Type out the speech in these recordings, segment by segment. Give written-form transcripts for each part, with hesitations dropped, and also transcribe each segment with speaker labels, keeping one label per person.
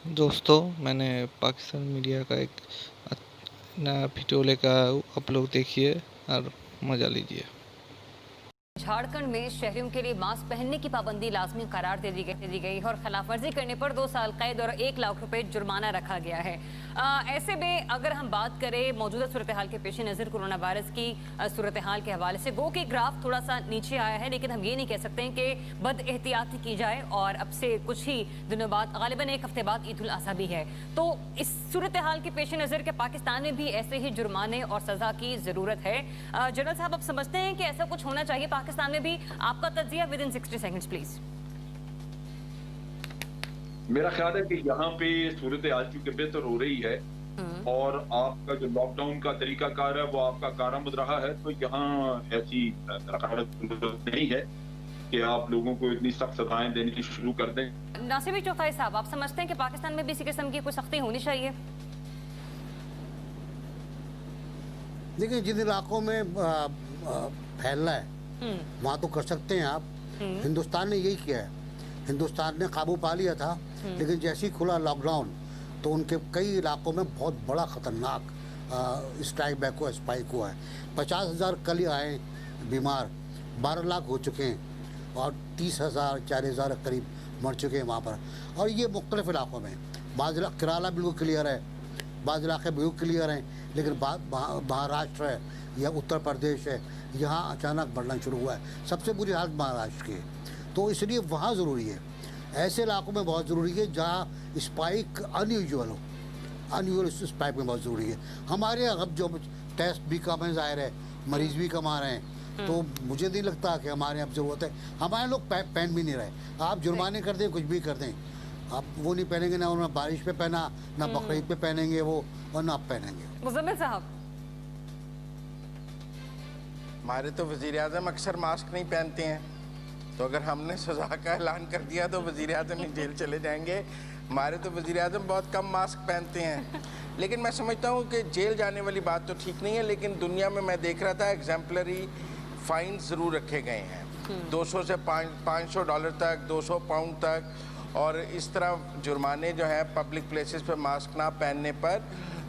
Speaker 1: दोस्तों, मैंने पाकिस्तान मीडिया का एक नया वीडियो लेकर आप लोग देखिए और मज़ा लीजिए।
Speaker 2: झारखंड में शहरियों के लिए मास्क पहनने की पाबंदी लाजमी करार दे दी गई है और खिलाफवर्जी करने पर 2 साल कैद और 1 लाख रुपए जुर्माना रखा गया है। ऐसे में अगर हम बात करें मौजूदा सूरत हाल के पेश नज़र कोरोना वायरस की सूरत हाल के हवाले से गो कि ग्राफ थोड़ा सा नीचे आया है, लेकिन हम ये नहीं कह सकते हैं कि बद एहतियाती की जाए। और अब से कुछ ही दिनों बाद, गालिबन 1 हफ्ते बाद ईद उल अज़हा भी है, तो इस सूरत हाल के पेश नज़र के पाकिस्तान में भी ऐसे ही जुर्माने और सजा की ज़रूरत है। जनरल साहब, आप समझते हैं कि ऐसा कुछ होना चाहिए पाकिस्तान में भी? आपका तज्जिया विद इन 60 सेकंड्स प्लीज।
Speaker 3: मेरा ख्याल है कि यहाँ पे सूरत हाल चूंकि बेहतर हो रही है और आपका जो लॉकडाउन का तरीकाकार है वो आपका कारआमद रहा है, तो यहाँ ऐसी जरूरत नहीं है कि आप लोगों को इतनी सख्त सजाएं देनी शुरू कर दें।
Speaker 2: नासिर चौथाई साहब, आप समझते हैं कि पाकिस्तान में भी इसी किस्म की कोई सख्ती होनी चाहिए?
Speaker 4: देखिए, जिन इलाकों में फैलना है वहाँ तो कर सकते हैं आप। हिंदुस्तान ने यही किया है, हिंदुस्तान ने काबू पा लिया था, लेकिन जैसे ही खुला लॉकडाउन तो उनके कई इलाकों में बहुत बड़ा ख़तरनाक स्ट्राइक बैक हुआ, स्पाइक हुआ है। 50,000 कल ही आए बीमार, 12 लाख हो चुके हैं और 30,000 40,000 करीब मर चुके हैं वहाँ पर। और ये मुख्तलिफ इलाकों में, बाज़ केरला बिल्कुल क्लियर है, बाज़ इलाके बिल्कुल क्लियर हैं, लेकिन महाराष्ट्र है या उत्तर प्रदेश है, यहाँ अचानक बढ़ना शुरू हुआ है। सबसे बुरी हालत महाराष्ट्र की है, तो इसलिए वहाँ ज़रूरी है, ऐसे इलाकों में बहुत ज़रूरी है जहाँ स्पाइक अनयूजुअल हो, अनयूजुअल स्पाइक में बहुत ज़रूरी है। हमारे अब जो टेस्ट भी कम है, ज़ाहिर है मरीज़ भी कम आ रहे हैं, तो मुझे नहीं लगता कि हमारे यहाँ ज़रूरत है। हमारे लोग पहन भी नहीं रहे, आप जुर्माने कर दें, कुछ भी कर दें, आप वो नहीं पहनेंगे, ना उन्होंने बारिश पे पहना, ना बकरीद पे पहनेंगे वो, और ना आप पहनेंगे।
Speaker 2: मुज़म्मिल साहब,
Speaker 5: हमारे तो वज़ीर-ए-आज़म अक्सर मास्क नहीं पहनते हैं, तो अगर हमने सज़ा का ऐलान कर दिया तो वज़ीर-ए-आज़म ही जेल चले जाएंगे। हमारे तो वज़ीर-ए-आज़म बहुत कम मास्क पहनते हैं। लेकिन मैं समझता हूँ कि जेल जाने वाली बात तो ठीक नहीं है, लेकिन दुनिया में मैं देख रहा था एग्जाम्पलरी फ़ाइन ज़रूर रखे गए हैं, 200 से $500 तक, 200 पाउंड तक, और इस तरह जुर्माने जो हैं पब्लिक प्लेसेस पे मास्क ना पहनने पर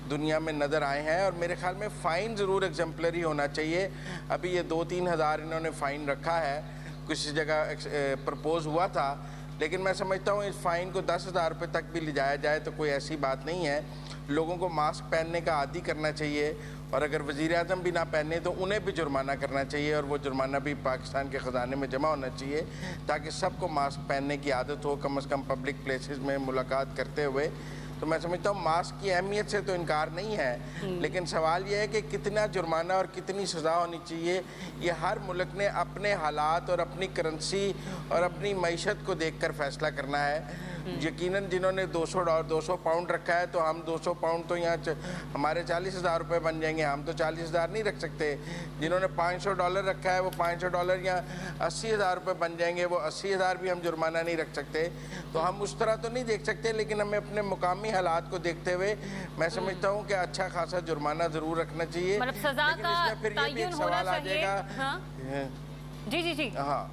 Speaker 5: दुनिया में नज़र आए हैं। और मेरे ख्याल में फ़ाइन ज़रूर एग्जाम्पलरी होना चाहिए। अभी ये 2-3 हज़ार इन्होंने फ़ाइन रखा है, किसी जगह प्रपोज हुआ था, लेकिन मैं समझता हूँ इस फ़ाइन को 10,000 रुपये तक भी ले जाया जाए तो कोई ऐसी बात नहीं है। लोगों को मास्क पहनने का आदी करना चाहिए, और अगर वज़ीर-ए-आज़म भी ना पहने तो उन्हें भी जुर्माना करना चाहिए, और वो जुर्माना भी पाकिस्तान के ख़जाने में जमा होना चाहिए, ताकि सबको मास्क पहनने की आदत हो, कम से कम पब्लिक प्लेसेस में मुलाकात करते हुए। तो मैं समझता हूँ मास्क की अहमियत से तो इनकार नहीं है, लेकिन सवाल यह है कि कितना जुर्माना और कितनी सज़ा होनी चाहिए, ये हर मुल्क ने अपने हालात और अपनी करेंसी और अपनी मईशत को देखकर फैसला करना है। यकीनन जिन्होंने 200 पाउंड रखा है, तो हम 200 पाउंड तो यहाँ हमारे 40,000 रुपये बन जाएंगे, हम तो 40,000 नहीं रख सकते। जिन्होंने $500 रखा है वो $500 या 80,000 रुपये बन जाएंगे, वो 80,000 भी हम जुर्माना नहीं रख सकते। तो हम उस तरह तो नहीं देख सकते, लेकिन हमें अपने मुकामी हालात को देखते हुए मैं समझता हूँ कि अच्छा खासा जुर्माना ज़रूर रखना चाहिए।
Speaker 2: मतलब सजा का तयन होना चाहिए। हाँ? जी जी जी,
Speaker 5: हाँ,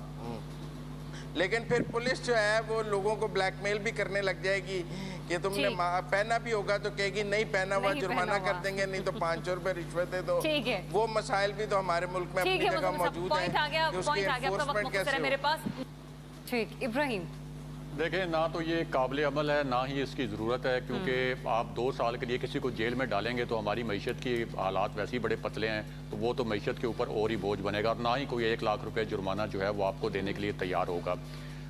Speaker 5: लेकिन फिर पुलिस जो है वो लोगों को ब्लैकमेल भी करने लग जाएगी कि तुमने पहना भी होगा तो कहेगी नहीं पहना हुआ, जुर्माना कर देंगे, नहीं तो 500 रुपये रिश्वत है। तो वो मसाइल भी तो हमारे मुल्क में अपनी जगह मौजूद है कि उसकी एनफोर्समेंट कैसे
Speaker 2: मेरे पास। ठीक, इब्राहिम,
Speaker 6: देखें, ना तो ये काबिल अमल है, ना ही इसकी ज़रूरत है, क्योंकि आप 2 साल के लिए किसी को जेल में डालेंगे तो हमारी मईशत की हालात वैसे ही बड़े पतले हैं, तो वो तो मईशत के ऊपर और ही बोझ बनेगा, और ना ही कोई 1 लाख रुपए जुर्माना जो है वो आपको देने के लिए तैयार होगा।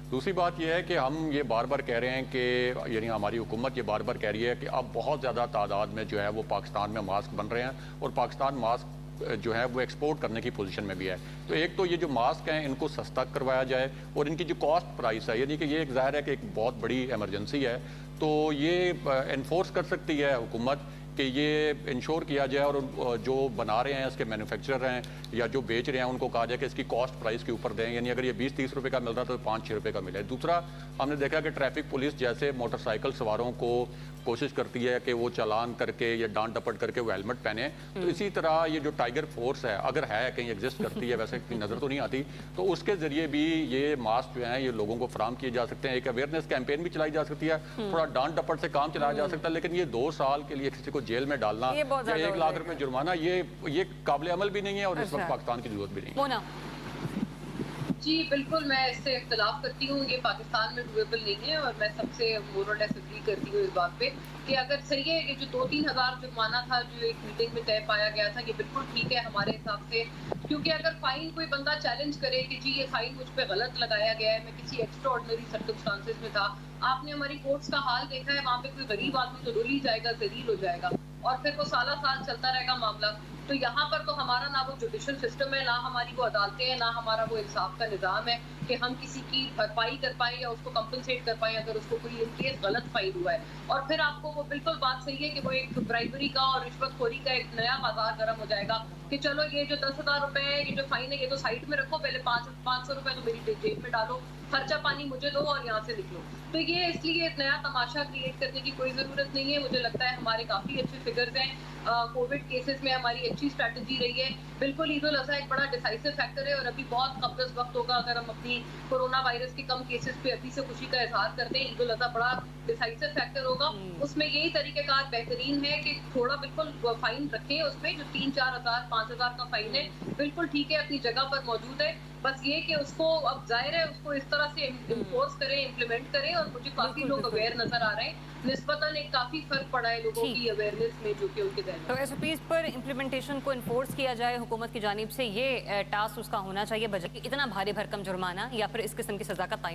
Speaker 6: दूसरी बात यह है कि हम ये बार बार कह रहे हैं कि यानी हमारी हुकूमत ये बार बार कह रही है कि अब बहुत ज़्यादा तादाद में जो है वो पाकिस्तान में मास्क बन रहे हैं, और पाकिस्तान मास्क जो है वो एक्सपोर्ट करने की पोजीशन में भी है। तो एक तो ये जो मास्क हैं इनको सस्ता करवाया जाए, और इनकी जो कॉस्ट प्राइस है, यानी कि ये एक ज़ाहिर है कि एक बहुत बड़ी एमरजेंसी है, तो ये इन्फोर्स कर सकती है हुकूमत कि ये इंश्योर किया जाए और जो बना रहे हैं, इसके मैन्युफैक्चरर हैं या जो बेच रहे हैं, उनको कहा जाए कि इसकी कॉस्ट प्राइस के ऊपर दें, यानी अगर ये 20-30 रुपए का मिल रहा तो 5-6 रुपए का मिले। दूसरा, हमने देखा कि ट्रैफिक पुलिस जैसे मोटरसाइकिल सवारों को कोशिश करती है कि वो चालान करके या डांट डपट करके वो हेलमेट पहने, तो इसी तरह ये जो टाइगर फोर्स है, अगर है कहीं एग्जिस्ट करती है, वैसे नज़र तो नहीं आती, तो उसके ज़रिए भी ये मास्क जो हैं ये लोगों को फराहम किए जा सकते हैं। एक अवेयरनेस कैंपेन भी चलाई जा सकती है, थोड़ा डांट डपट से काम चलाया जा सकता है, लेकिन ये 2 साल के लिए किसी को जेल में डालना या 1 लाख रुपए जुर्माना, ये काबिल अमल भी नहीं है और इस वक्त पाकिस्तान की जरूरत भी नहीं है।
Speaker 2: मोना
Speaker 7: जी बिल्कुल, मैं इससे इख्तलाफ करती हूँ, ये पाकिस्तान में डूएबल नहीं है और मैं सबसे मोर और लेस एग्री करती हूँ इस बात पे कि अगर सही है ये जो 2-3 हज़ार जुर्माना था जो एक मीटिंग में तय पाया गया था, ये बिल्कुल ठीक है हमारे हिसाब से, क्योंकि अगर फाइन कोई बंदा चैलेंज करे कि जी ये फाइन मुझ पे गलत लगाया गया है, मैं किसी एक्स्ट्रा ऑर्डिनरी सर्कमस्टांसेस में था, आपने हमारी कोर्ट्स का हाल देखा है, वहाँ पे कोई गरीब आदमी तो रुल ही जाएगा, जलील हो जाएगा और फिर वो साल चलता रहेगा मामला। तो यहाँ पर तो हमारा ना वो जुडिशल सिस्टम है, ना हमारी वो अदालतें हैं, ना हमारा वो इंसाफ का निज़ाम है कि हम किसी की भरपाई कर पाएँ या उसको कंपनसेट कर पाएँ अगर उसको कोई केस गलत फाइन हुआ है। और फिर आपको वो बिल्कुल बात सही है कि वो एक ब्राइबरी का और रिश्वतखोरी का एक नया बाजार गर्म हो जाएगा कि चलो ये जो 10,000 रुपए है, ये जो फाइन है, ये तो साइड में रखो, पहले 500 रुपए तो मेरी जेब में डालो, खर्चा पानी मुझे दो और यहाँ से निकलो। तो ये इसलिए एक नया तमाशा क्रिएट करने की कोई ज़रूरत नहीं है। मुझे लगता है हमारे काफ़ी अच्छे फिगर्स हैं, कोविड केसेस में हमारी अच्छी स्ट्रैटेजी रही है। बिल्कुल ईद उल अज़हा एक बड़ा डिसाइसिव फैक्टर है और अभी बहुत कब्ज़ वक्त होगा अगर हम अपनी कोरोना वायरस के कम केसेस पे अभी से खुशी का इजहार करते हैं। ईद उल अज़हा बड़ा डिसाइसिव फैक्टर होगा, उसमें यही तरीक़ेकार बेहतरीन है कि थोड़ा बिल्कुल फाइन रखें, उसमें जो 3-4 हज़ार 5 हज़ार का फाइन है बिल्कुल ठीक है, अपनी जगह पर मौजूद है। बस ये कि उसको अब जाहिर है उसको इस तरह से इम्पोज करें, इम्प्लीमेंट करें और मुझे काफ़ी लोग अवेयर नज़र आ रहे हैं, निस्बतन एक काफ़ी फ़र्क पड़ा है लोगों की अवेयरनेस में जो कि उनके ज़हन में।
Speaker 2: तो SOPs पर इम्प्लीमेंटेशन को इन्फोर्स किया जाए हुकूमत की जानिब से, ये टास्क उसका होना चाहिए बजट, इतना भारी भरकम जुर्माना या फिर इस किस्म की सज़ा का तयन